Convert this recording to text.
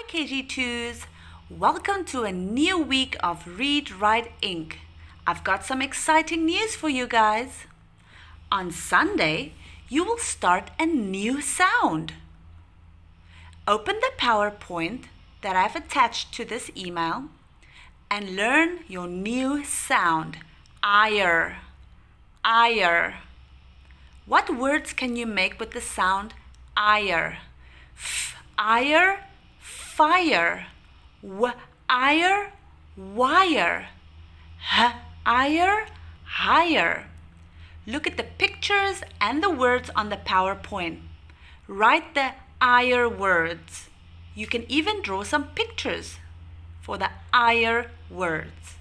Hi KG2s! Welcome to a new week of Read, Write, Ink. I've got some exciting news for you guys. On Sunday, you will start a new sound. Open the PowerPoint that I've attached to this email and learn your new sound, ire. Ire. What words can you make with the sound ire? Ire, fire. Ire, wire. Ire, higher. Look at the pictures and the words on the PowerPoint. Write the ire words. You can even draw some pictures for the ire words.